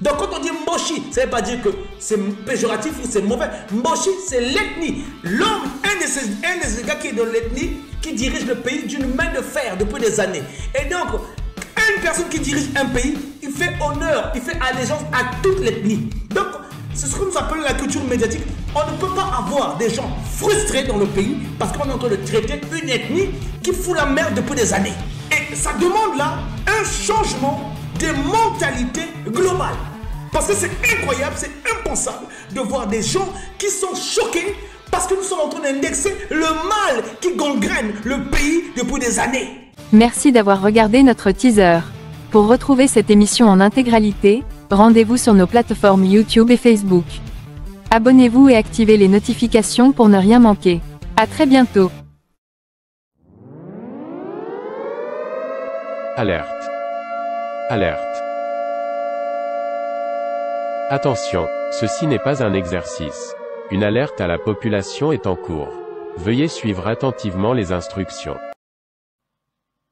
Donc quand on dit Mboshi, ça ne veut pas dire que c'est péjoratif ou c'est mauvais. Mboshi, c'est l'ethnie. L'homme, un de ces gars qui est dans l'ethnie, qui dirige le pays d'une main de fer depuis des années. Et donc, une personne qui dirige un pays, il fait honneur, il fait allégeance à toute l'ethnie. Donc, c'est ce que nous appelons la culture médiatique. On ne peut pas avoir des gens frustrés dans le pays parce qu'on est en train de traiter une ethnie qui fout la merde depuis des années. Et ça demande là un changement de mentalité globale. Parce que c'est incroyable, c'est impensable de voir des gens qui sont choqués parce que nous sommes en train d'indexer le mal qui gangrène le pays depuis des années. Merci d'avoir regardé notre teaser. Pour retrouver cette émission en intégralité, rendez-vous sur nos plateformes YouTube et Facebook. Abonnez-vous et activez les notifications pour ne rien manquer. À très bientôt. Alerte. Alerte. Attention, ceci n'est pas un exercice. Une alerte à la population est en cours. Veuillez suivre attentivement les instructions.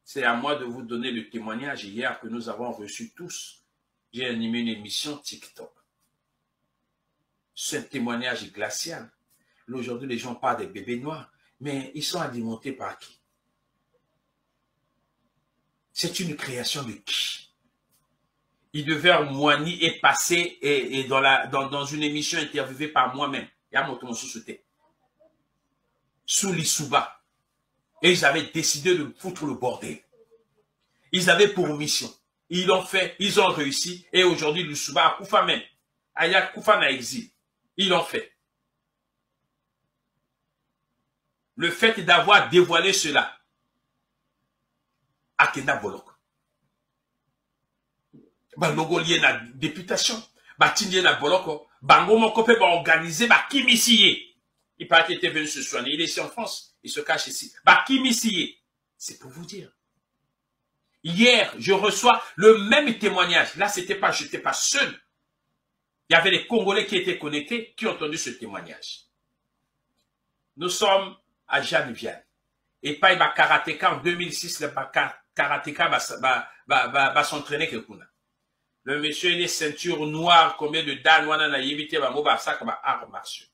C'est à moi de vous donner le témoignage hier que nous avons reçu tous. J'ai animé une émission TikTok. C'est un témoignage glacial. Aujourd'hui, les gens parlent des bébés noirs, mais ils sont alimentés par qui? C'est une création de qui? Il devait Moigny est passé et dans une émission interviewée par moi-même. Il y a mon sous-souté. Sous l'Issouba. Et ils avaient décidé de foutre le bordel. Ils avaient pour mission. Ils l'ont fait, ils ont réussi. Et aujourd'hui, l'Issouba a Koufa même. Aya Koufa na exil. Ils l'ont fait. Le fait d'avoir dévoilé cela. Akena Bolok. Bangogo lié na députation. Batindie na Boloko. Bango moko pe ba organiser ba kimisiye. Il paraît qu'il était venu se soigner. Il est ici en France. Il se cache ici. Ba kimisiye. C'est pour vous dire. Hier, je reçois le même témoignage. Là, je n'étais pas seul. Il y avait des Congolais qui étaient connectés, qui ont entendu ce témoignage. Nous sommes à Jeanne-Vienne. Et pas il va karatéka en 2006, le karatéka va s'entraîner quelque chose. Le monsieur, il est ceinture noire, combien de dan, na yébité, arts martiaux.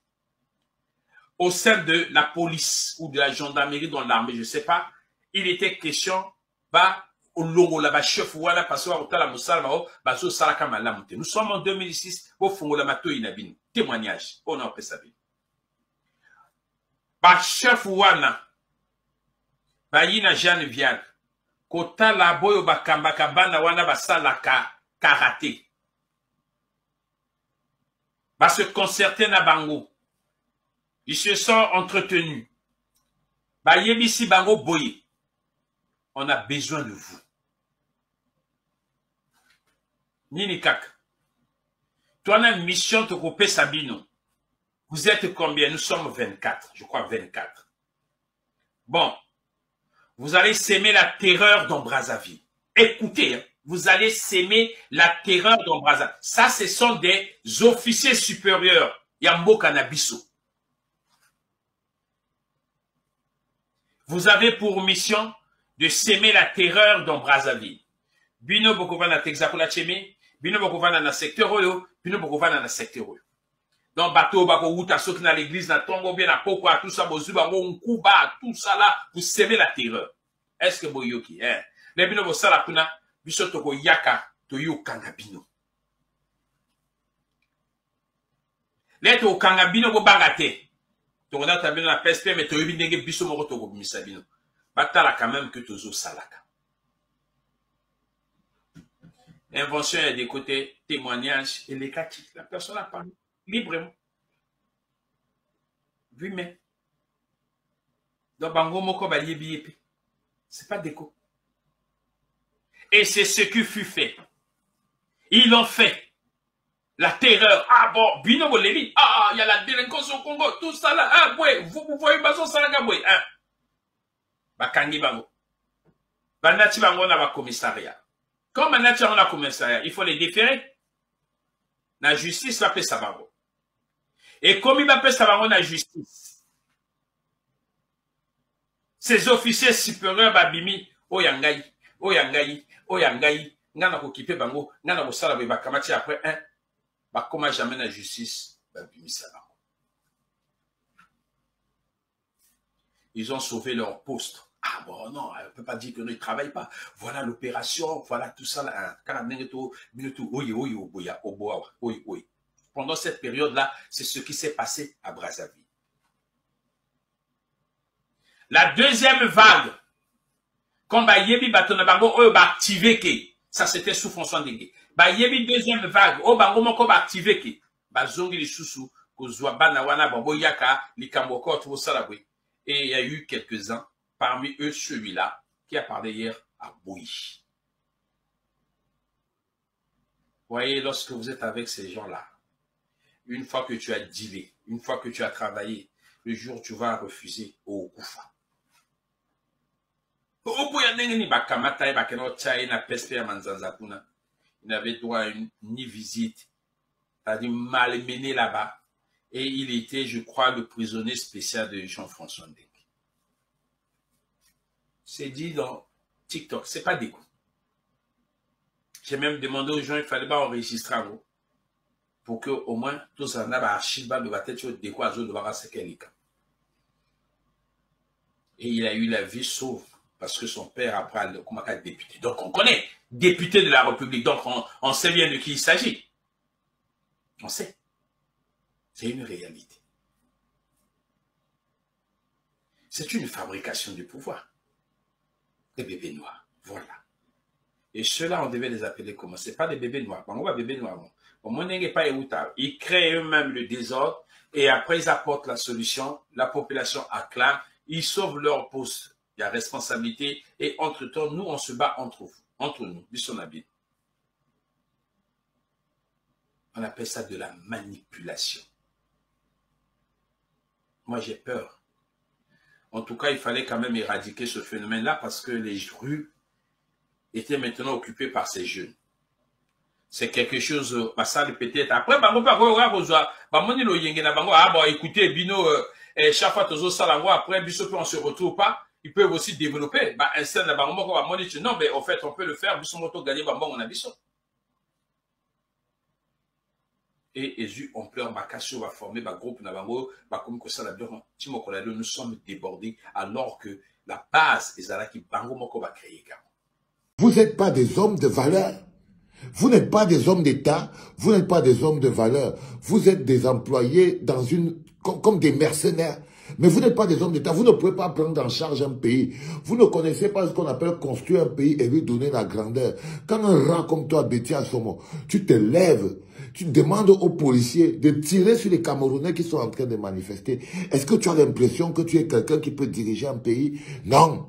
Au sein de la police ou de la gendarmerie dans l'armée, je ne sais pas, il était question, chef nous sommes en 2006, témoignage, on a appelé ça. Chef wana, yina Jeanne Vial, kota la boyo bakamba kabana wana basalaka karaté. Se concerter na bango. Ils se sont entretenus. Yebisi bango boye. On a besoin de vous. Nini Kak. Toi, on a une mission de couper Sabino. Vous êtes combien? Nous sommes 24. Je crois 24. Bon. Vous allez s'aimer la terreur dans Brazzaville. Écoutez, hein, vous allez s'aimer la terreur dans Brazzaville. Ça, ce sont des officiers supérieurs. Yambo Kanabiso. Vous avez pour mission de s'aimer la terreur dans Brazzaville. Bino Bokovana Texakola Cheme, Bino Bokovana na secteur Oyo, Bino Bokovana na secteur Oyo. Donc, bateau, bako, wuta, soki na l'église, na tongo, bien, na poko, tout ça, bozuba, nkuba, tout ça là, vous s'aimez la terreur. Est-ce que boyoki, hein? Les bino bo sala kuna, biso toko yaka, toyo kangabino. Les to kangabino bo bangate. Toko na tabino na PSP, mais toyo binenge biso moko toko misabino. Batala quand même que tozo salaka. Invention est des côtés, témoignage et les kaki. La personne a parlé librement. Oui, mais. Donc, bango moko ba yebi yepi. C'est pas déco. Et c'est ce qui fut fait. Ils l'ont fait. La terreur. Ah bon, bino bolebi. Ah, il y a la délinquance au Congo. Tout ça là. Ah, ouais, vous voyez bazo salaga boy. Hein. Bakangi bango. Banati bango na ba commissariat. Comme banati bango na commissariat, il faut les déférer. La justice va payer ça bango. Et comme il va payer ça bango na justice, ces officiers supérieurs babimi, oyangai, oyangai, oyangai, ngana ko kipe bango ngana ko sala ba kamati après un ba comment jamais la justice ba bimisa bango. Ils ont sauvé leur poste. Ah bon, non, on ne peut pas dire qu'ils ne travaillent pas. Voilà l'opération, voilà tout ça. Là. Pendant cette période-là, c'est ce qui s'est passé à Brazzaville. La deuxième vague, quand Bayebi Batonabango a activé, ça c'était sous François Ndengue. Bayebi deuxième vague, Bango Moko a activé, Bazongi li Soussou, Kozwa Banawana, Bambo Yaka, Likamboko, tout ça. Et il y a eu quelques-uns, parmi eux celui-là, qui a parlé hier à Bouy. Voyez, lorsque vous êtes avec ces gens-là, une fois que tu as dealé, une fois que tu as travaillé, le jour où tu vas refuser au Koufa. Il n'avait droit à ni visite, c'est-à-dire mal mené là-bas. Et il était, je crois, le prisonnier spécial de Jean-François Ndengue. C'est dit dans TikTok, c'est pas des coups. J'ai même demandé aux gens, il fallait pas enregistrer à vous. Pour que, au moins, tous en aient archive de la tête de quoi de voir ce qu'elle est. Et il a eu la vie sauve, parce que son père après a député. Donc on connaît, député de la République, donc on sait bien de qui il s'agit. On sait. C'est une réalité. C'est une fabrication du pouvoir. Des bébés noirs. Voilà. Et ceux-là, on devait les appeler comment? Ce n'est pas des bébés noirs. On va bébés noirs. Ils créent eux-mêmes le désordre et après ils apportent la solution. La population acclame. Ils sauvent leur poste. Il y a responsabilité. Et entre-temps, nous, on se bat entre nous. On appelle ça de la manipulation. Moi, j'ai peur. En tout cas, il fallait quand même éradiquer ce phénomène-là parce que les rues étaient maintenant occupées par ces jeunes. C'est quelque chose, ça peut-être. Après, écoutez, Bino, chaque fois après, on se retrouve pas. Ils peuvent aussi développer. Non, mais en fait, on peut le faire. Et Jésus, on pleure, Makassou va former un groupe, nous sommes débordés alors que la base est là qui va créer. Vous n'êtes pas des hommes de valeur. Vous n'êtes pas des hommes d'État. Vous n'êtes pas des hommes de valeur. Vous êtes des employés dans comme des mercenaires. Mais vous n'êtes pas des hommes d'État. Vous ne pouvez pas prendre en charge un pays. Vous ne connaissez pas ce qu'on appelle construire un pays et lui donner la grandeur. Quand un rat comme toi, Betty Assomo, tu te lèves, tu demandes aux policiers de tirer sur les Camerounais qui sont en train de manifester. Est-ce que tu as l'impression que tu es quelqu'un qui peut diriger un pays? Non.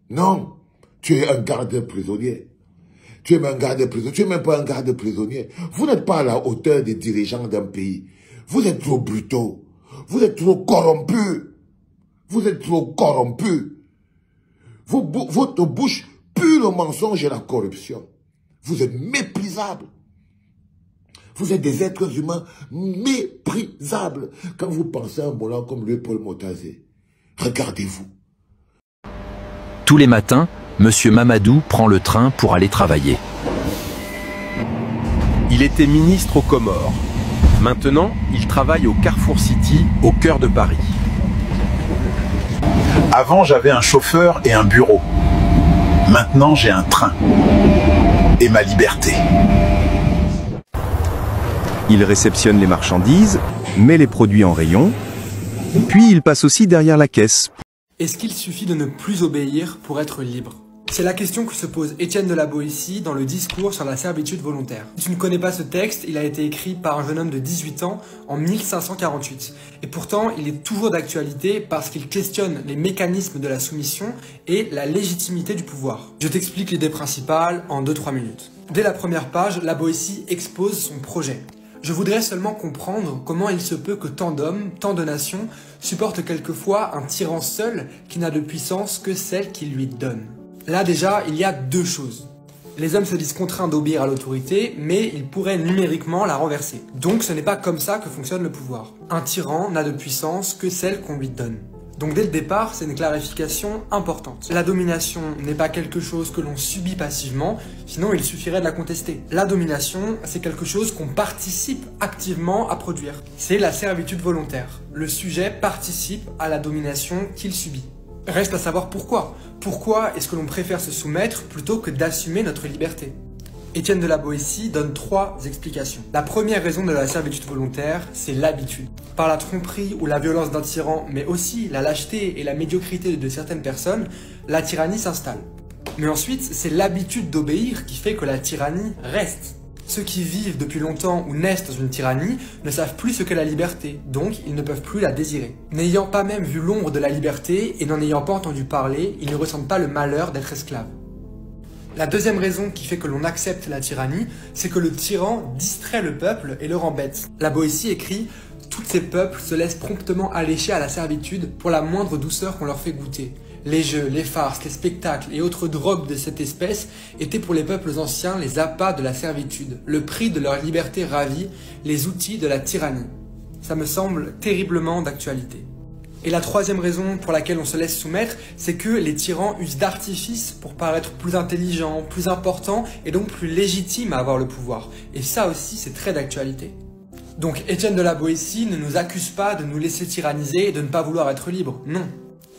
Non. Tu es un garde prisonnier. Tu es un garde prisonnier. Tu n'es même pas un garde prisonnier. Vous n'êtes pas à la hauteur des dirigeants d'un pays. Vous êtes trop brutaux. Vous êtes trop corrompus. Vous êtes trop corrompus. Votre bouche pue le mensonge et la corruption. Vous êtes méprisables. Vous êtes des êtres humains méprisables. Quand vous pensez à un moulin comme lui, Paul Motazé, regardez-vous. Tous les matins, Monsieur Mamadou prend le train pour aller travailler. Il était ministre aux Comores. Maintenant, il travaille au Carrefour City, au cœur de Paris. Avant, j'avais un chauffeur et un bureau. Maintenant, j'ai un train. Et ma liberté. Il réceptionne les marchandises, met les produits en rayon, puis il passe aussi derrière la caisse. Est-ce qu'il suffit de ne plus obéir pour être libre? C'est la question que se pose Étienne de la Boétie dans le discours sur la servitude volontaire. Si tu ne connais pas ce texte, il a été écrit par un jeune homme de 18 ans en 1548. Et pourtant, il est toujours d'actualité parce qu'il questionne les mécanismes de la soumission et la légitimité du pouvoir. Je t'explique l'idée principale en 2-3 minutes. Dès la première page, la Boétie expose son projet. Je voudrais seulement comprendre comment il se peut que tant d'hommes, tant de nations, supportent quelquefois un tyran seul qui n'a de puissance que celle qu'il lui donne. Là déjà, il y a deux choses. Les hommes se disent contraints d'obéir à l'autorité, mais ils pourraient numériquement la renverser. Donc ce n'est pas comme ça que fonctionne le pouvoir. Un tyran n'a de puissance que celle qu'on lui donne. Donc dès le départ, c'est une clarification importante. La domination n'est pas quelque chose que l'on subit passivement, sinon il suffirait de la contester. La domination, c'est quelque chose qu'on participe activement à produire. C'est la servitude volontaire. Le sujet participe à la domination qu'il subit. Reste à savoir pourquoi. Pourquoi est-ce que l'on préfère se soumettre plutôt que d'assumer notre liberté ? Étienne de la Boétie donne 3 explications. La première raison de la servitude volontaire, c'est l'habitude. Par la tromperie ou la violence d'un tyran, mais aussi la lâcheté et la médiocrité de certaines personnes, la tyrannie s'installe. Mais ensuite, c'est l'habitude d'obéir qui fait que la tyrannie reste. Ceux qui vivent depuis longtemps ou naissent dans une tyrannie ne savent plus ce qu'est la liberté, donc ils ne peuvent plus la désirer. N'ayant pas même vu l'ombre de la liberté et n'en ayant pas entendu parler, ils ne ressentent pas le malheur d'être esclaves. La deuxième raison qui fait que l'on accepte la tyrannie, c'est que le tyran distrait le peuple et le rend bête. La Boétie écrit « Tous ces peuples se laissent promptement allécher à la servitude pour la moindre douceur qu'on leur fait goûter. Les jeux, les farces, les spectacles et autres drogues de cette espèce étaient pour les peuples anciens les appâts de la servitude, le prix de leur liberté ravie, les outils de la tyrannie. » Ça me semble terriblement d'actualité. Et la troisième raison pour laquelle on se laisse soumettre, c'est que les tyrans usent d'artifices pour paraître plus intelligents, plus importants et donc plus légitimes à avoir le pouvoir. Et ça aussi, c'est très d'actualité. Donc Étienne de la Boétie ne nous accuse pas de nous laisser tyranniser et de ne pas vouloir être libre, non.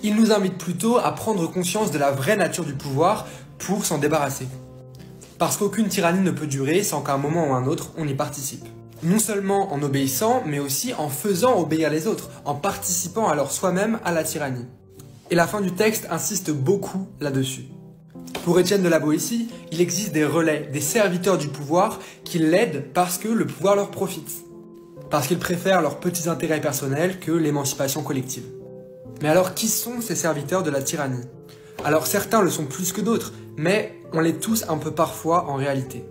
Il nous invite plutôt à prendre conscience de la vraie nature du pouvoir pour s'en débarrasser. Parce qu'aucune tyrannie ne peut durer sans qu'à un moment ou un autre, on y participe. Non seulement en obéissant, mais aussi en faisant obéir les autres, en participant alors soi-même à la tyrannie. Et la fin du texte insiste beaucoup là-dessus. Pour Étienne de la Boétie, il existe des relais, des serviteurs du pouvoir qui l'aident parce que le pouvoir leur profite. Parce qu'ils préfèrent leurs petits intérêts personnels que l'émancipation collective. Mais alors qui sont ces serviteurs de la tyrannie? Alors certains le sont plus que d'autres, mais on l'est tous un peu parfois en réalité.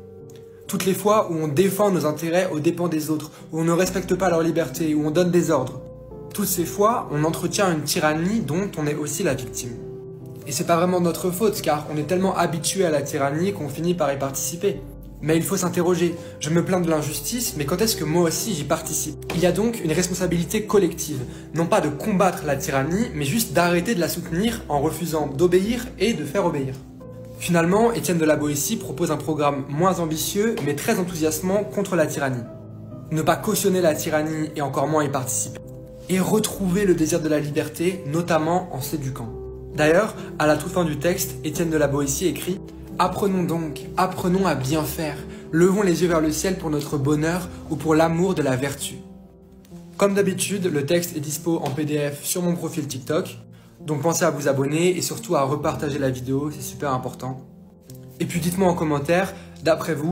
Toutes les fois où on défend nos intérêts aux dépens des autres, où on ne respecte pas leur liberté, où on donne des ordres. Toutes ces fois, on entretient une tyrannie dont on est aussi la victime. Et c'est pas vraiment notre faute, car on est tellement habitué à la tyrannie qu'on finit par y participer. Mais il faut s'interroger, je me plains de l'injustice, mais quand est-ce que moi aussi j'y participe? Il y a donc une responsabilité collective, non pas de combattre la tyrannie, mais juste d'arrêter de la soutenir en refusant d'obéir et de faire obéir. Finalement, Étienne de la Boétie propose un programme moins ambitieux, mais très enthousiasmant contre la tyrannie. Ne pas cautionner la tyrannie et encore moins y participer. Et retrouver le désir de la liberté, notamment en s'éduquant. D'ailleurs, à la toute fin du texte, Étienne de la Boétie écrit « Apprenons donc, apprenons à bien faire, levons les yeux vers le ciel pour notre bonheur ou pour l'amour de la vertu. » Comme d'habitude, le texte est dispo en PDF sur mon profil TikTok. Donc pensez à vous abonner et surtout à repartager la vidéo, c'est super important. Et puis dites-moi en commentaire, d'après vous,